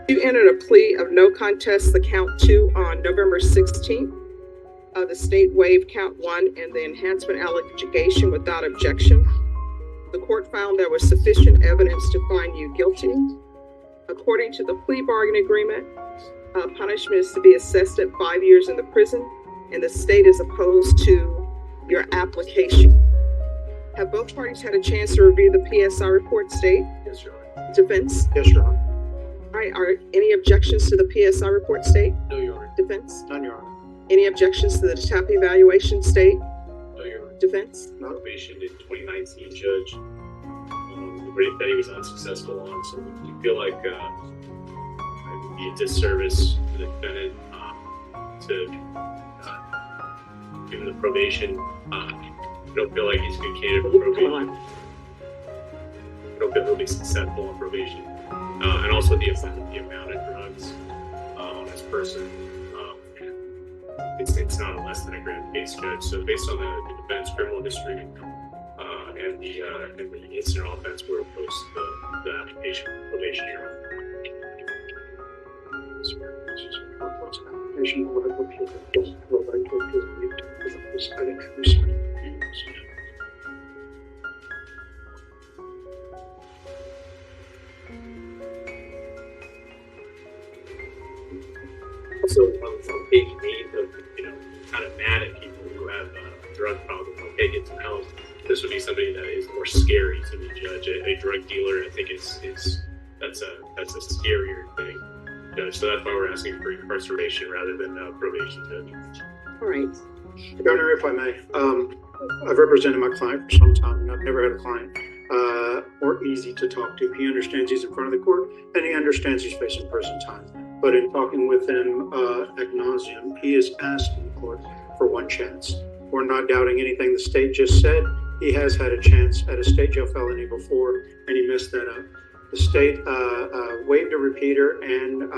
You entered a plea of no contest to count 2 on November 16th. The state waived count 1 and the enhancement allegation without objection. The court found there was sufficient evidence to find you guilty. According to the plea bargaining agreement, punishment is to be assessed at 5 years in the prison, and the state is opposed to your application. Have both parties had a chance to review the PSI report, state? Yes, Your Honor. Defense? Yes, Your Honor. All right, are any objections to the PSI report, state? No, Your Honor. Defense? None, Your Honor. Any objections to the TAP evaluation, state? No, Your Honor. Defense? Probation in 2019, Judge. The rate that he was unsuccessful on, so we feel like it would be a disservice to the defendant to give him the probation. We don't feel like he's a good candidate for probation. We don't feel he'll be successful on probation. And also the amount of drugs on this person. It's not a less than a gram case, Judge. So based on the defendant's criminal history and the incident offense, we're opposed to the application for probation, Your Honor. Also, on page 8 of, kind of mad at people who have a drug problem, okay, get some help. This would be somebody that is more scary to me, Judge. A drug dealer, I think, that's a scarier thing, Judge. So that's why we're asking for incarceration rather than probation, Judge. All right. Your Honor, if I may, I've represented my client for some time, and I've never had a client more easy to talk to. He understands he's in front of the court, and he understands he's facing prison time. But in talking with him ad nauseum, he is asking the court for one chance. We're not doubting anything the state just said. He has had a chance at a state jail felony before, and he messed that up. The state waived a repeater and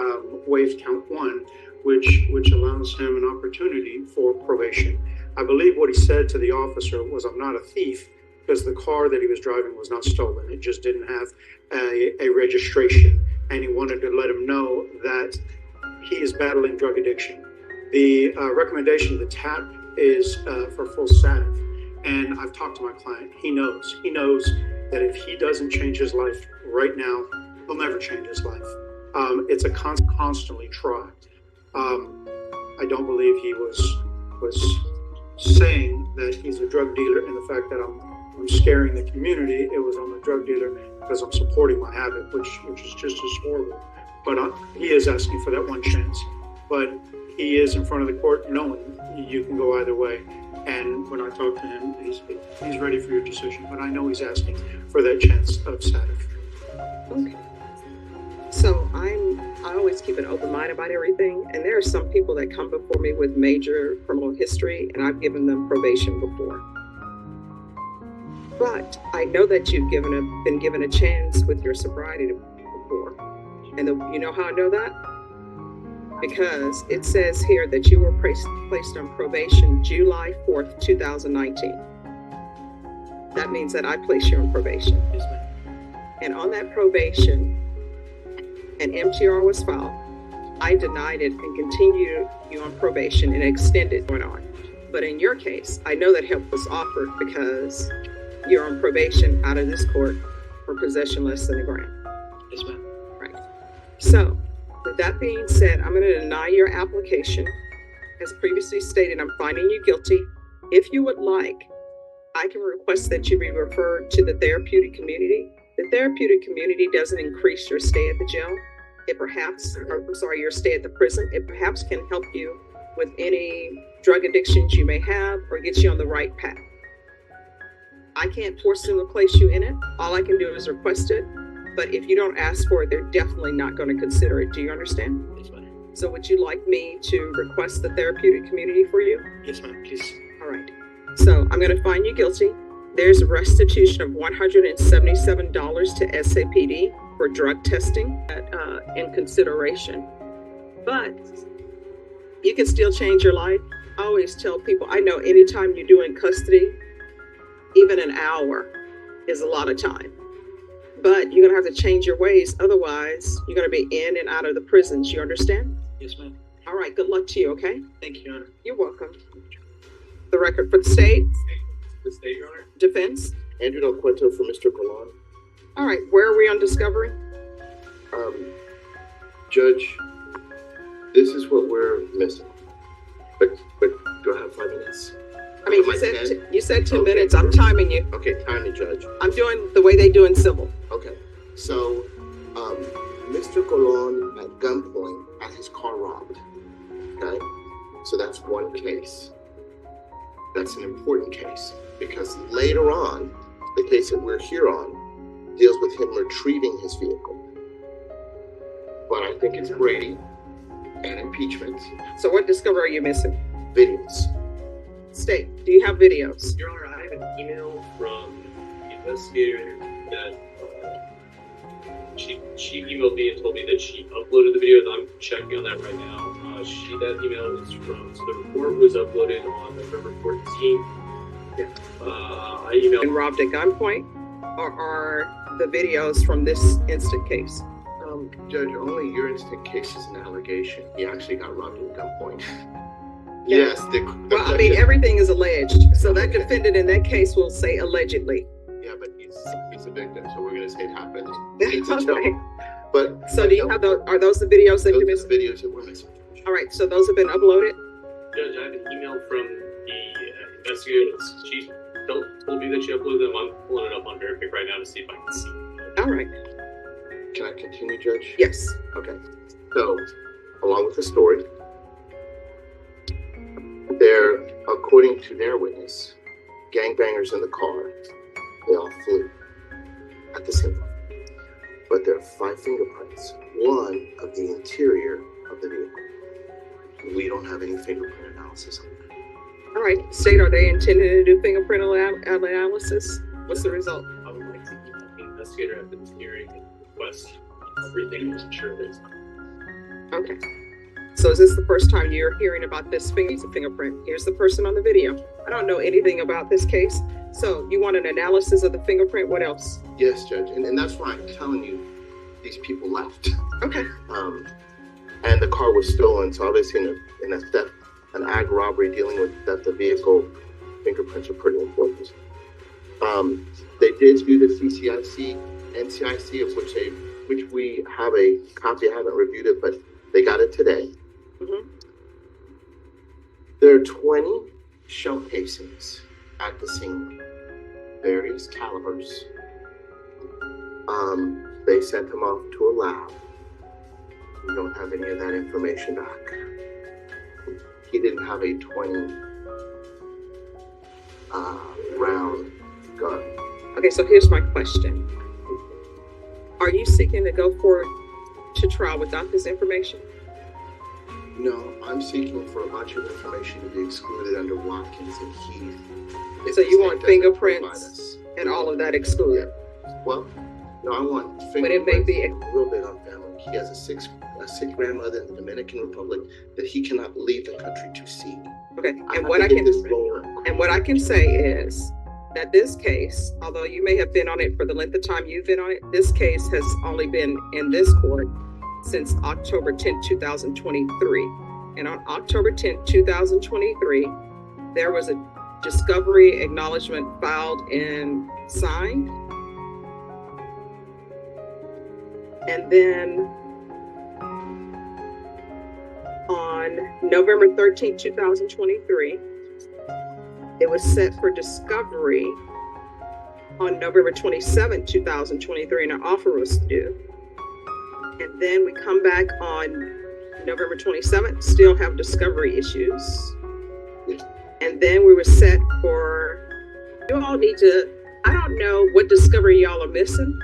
waived count 1, which allows him an opportunity for probation. I believe what he said to the officer was, "I'm not a thief," because the car that he was driving was not stolen. It just didn't have a registration. And he wanted to let him know that he is battling drug addiction. The recommendation of the TAP is for full SATF. And I've talked to my client. He knows that if he doesn't change his life right now, he'll never change his life. It's a constantly try. I don't believe he was saying that he's a drug dealer, and the fact that I'm scaring the community. It was I'm a drug dealer because I'm supporting my habit, which is just as horrible. But he is asking for that one chance. But he is in front of the court knowing you can go either way. And when I talk to him, he's ready for your decision. But I know he's asking for that chance of SATF. Okay. So I always keep an open mind about everything. And there are some people that come before me with major criminal history, and I've given them probation before. But I know that you've been given a chance with your sobriety before. And you know how I know that? Because it says here that you were placed on probation July 4th, 2019. That means that I placed you on probation. Yes, ma'am. And on that probation, an MTR was filed. I denied it and continued you on probation and extended going on. But in your case, I know that help was offered because you're on probation out of this court for possession less than a gram. Yes, ma'am. Right. So, with that being said, I'm going to deny your application. As previously stated, I'm finding you guilty. If you would like, I can request that you be referred to the therapeutic community. The therapeutic community doesn't increase your stay at the jail. Your stay at the prison. It perhaps can help you with any drug addictions you may have or get you on the right path. I can't force them to place you in it. All I can do is request it. But if you don't ask for it, they're definitely not going to consider it. Do you understand? Yes, ma'am. So would you like me to request the therapeutic community for you? Yes, ma'am, please. All right. So I'm going to find you guilty. There's a restitution of $177 to SAPD for drug testing in consideration. But you can still change your life. I always tell people, I know anytime you're doing custody, even an hour is a lot of time. but you're gonna have to change your ways. Otherwise, you're gonna be in and out of the prisons. You understand? Yes, ma'am. All right. Good luck to you. Okay. Thank you, Your Honor. You're welcome. The record for the state The state, Your Honor. defense. Andrew Del Cuento for Mr. Golan. All right. Where are we on discovery? Judge, this is what we're missing. But do I have 5 minutes? I mean, Am I 10? you said 10 Okay. minutes. I'm timing you. Okay, time to judge. I'm doing the way they do in civil. Okay, so, Mr. Golan at gunpoint had his car robbed. Okay, so that's one case. That's an important case because later on, the case that we're here on deals with him retrieving his vehicle. But I think it's Brady and impeachment So what discovery are you missing? videos. State, do you have videos? Your Honor, I have an email from the investigator that she emailed me and told me that she uploaded the video. I'm checking on that right now. That email was from, so the report was uploaded on November 14th. I emailed. And robbed at gunpoint? Or are the videos from this instant case? Judge, only your instant case is an allegation. He actually got robbed at gunpoint. Yes, Well, I mean, everything is alleged. So that defendant in that case will say allegedly. yeah, but he's a victim, so we're gonna say it happened. Okay. But So do you have those? Are those the videos that those you're are missing? the videos that we're missing. All right. So those have been uploaded. Judge, I have an email from the investigator. She told me that she uploaded them. I'm pulling it up on Verific right now to see if I can see. All right. Can I continue, Judge? Yes. Okay. So, along with the story, there, according to their witness, gangbangers in the car, they all flew at the same time. But there are 5 fingerprints, one of the interior of the vehicle. We don't have any fingerprint analysis on that. All right. State, are they intending to do fingerprint analysis? What's the result? I would like to keep the investigator at this hearing and request everything to ensure that Okay. So is this the first time you're hearing about this fingerprint? Here's the person on the video. I don't know anything about this case. So you want an analysis of the fingerprint? What else? Yes, Judge, and that's why I'm telling you, these people left. Okay. And the car was stolen, so obviously in a theft, an ag robbery dealing with theft of vehicle, fingerprints are pretty important. They did do the CCIC, NCIC, of which we have a copy. I haven't reviewed it, but they got it today. Mm-hmm. There are 20 shell casings at the scene, various calibers. They sent them off to a lab. We don't have any of that information back. He didn't have a 20 round gun. Okay, so here's my question. Are you seeking to go forward to trial without this information? No, I'm seeking for a bunch of information to be excluded under Watkins and Heath. If So the you state want doesn't fingerprints provide us. and all of that excluded? Well, no, I want fingerprints. But it may be- I'm real big on family. He has a sick grandmother in the Dominican Republic that he cannot leave the country to see. Okay, I and have what to I get can this rolling. and what I can say is that this case, although you may have been on it for the length of time you've been on it, this case has only been in this court since October 10th, 2023. And on October 10th, 2023, there was a discovery acknowledgement filed and signed. And then on November 13th, 2023, it was set for discovery on November 27th, 2023, and an offer was due. And then we come back on November 27th, still have discovery issues. And then we were set for, you all need to, I don't know what discovery y'all are missing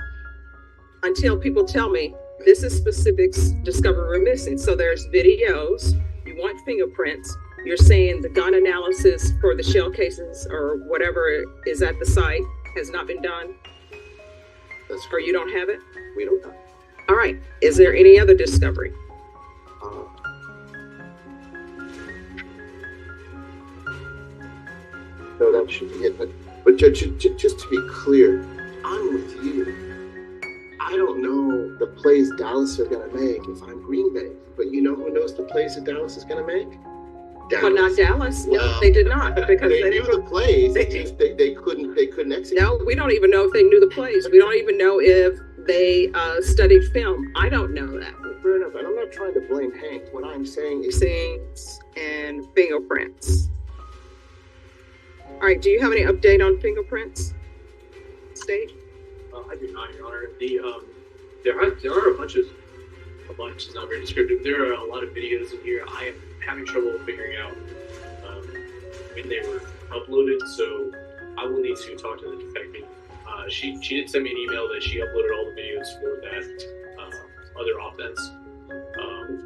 until people tell me this is specific discovery we're missing. So there's videos, you want fingerprints, you're saying the gun analysis for the shell cases or whatever is at the site has not been done, That's or you don't have it? We don't know. All right, is there any other discovery? No, that should be it. But Judge, just to be clear, I'm with you. I don't know the plays Dallas are gonna make if I'm Green Bay, but you know who knows the plays that Dallas is gonna make? Dallas. Well, not Dallas. No, Well, they did not because they they knew didn't. the plays. they- They couldn't execute. No, we don't even know if they knew the plays. We don't even know if they studied film. I don't know that. Fair enough. And I'm not trying to blame Hank. What I'm saying is, Scenes and fingerprints. All right. Do you have any update on fingerprints? State. I do not, Your Honor. There are a bunch is not very descriptive. There are a lot of videos in here. I am having trouble figuring out when they were uploaded, so I will need to talk to the defendant. She did send me an email that she uploaded all the videos for that other offense. I'm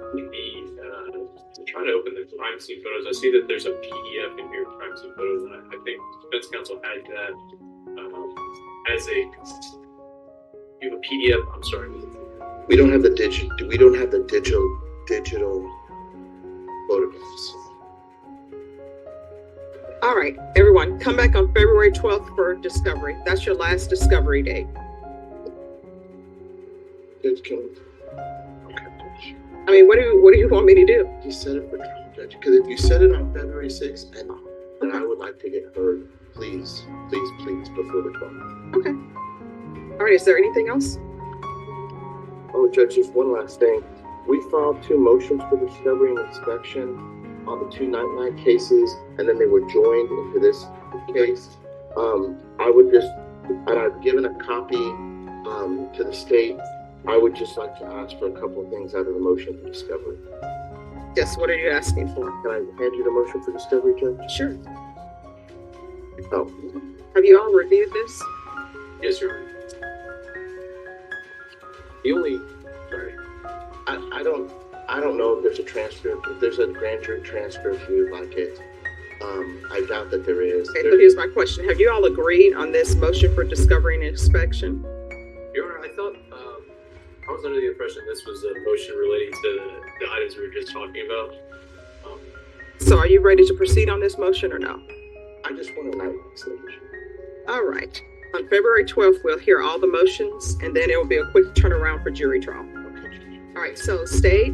trying to open the crime scene photos. I see that there's a PDF in here of crime scene photos, and I think defense counsel had that as a. You have a PDF. I'm sorry. we don't have the digital photographs. All right, everyone, come back on February 12th for discovery. That's your last discovery date. Judge, can we? I mean, what do you want me to do? You set it for trial, Judge, because if you set it on February 6th, then I would like to get heard, please, before the 12th. Okay. All right, is there anything else? Oh, Judge, just one last thing. We filed 2 motions for discovery and inspection on the 2 night cases, and then they were joined into this case. I've given a copy to the state. I would just like to ask for a couple of things out of the motion for discovery. Yes, what are you asking for? Can I hand you the motion for discovery, Judge? Sure. Oh, Have you all reviewed this? Yes, Your Honor. The only, sorry. I don't know if there's a transcript. If there's a grand jury transcript, you would like it. I doubt that there is. Okay, so here's my question. Have you all agreed on this motion for discovery and inspection? Your Honor, I thought, I was under the impression this was a motion relating to the items we were just talking about. So are you ready to proceed on this motion or no? I just want a night stage. All right. On February 12th, we'll hear all the motions, and then it will be a quick turnaround for jury trial. All right, so state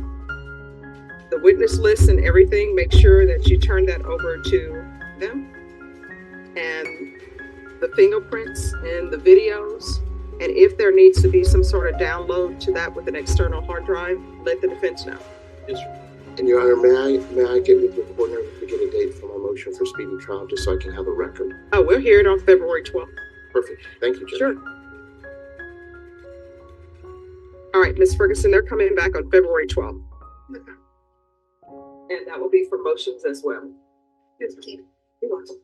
the witness list and everything. Make sure that you turn that over to them. And the fingerprints and the videos. And if there needs to be some sort of download to that with an external hard drive, let the defense know. Yes, sir. And Your Honor, may I get with your coordinator to get a date for my motion for speedy trial, just so I can have a record? Oh, we'll hear it on February 12th. Perfect. Thank you, Judge. Sure. All right, Ms. Ferguson, they're coming back on February 12th. And that will be for motions as well. You're welcome.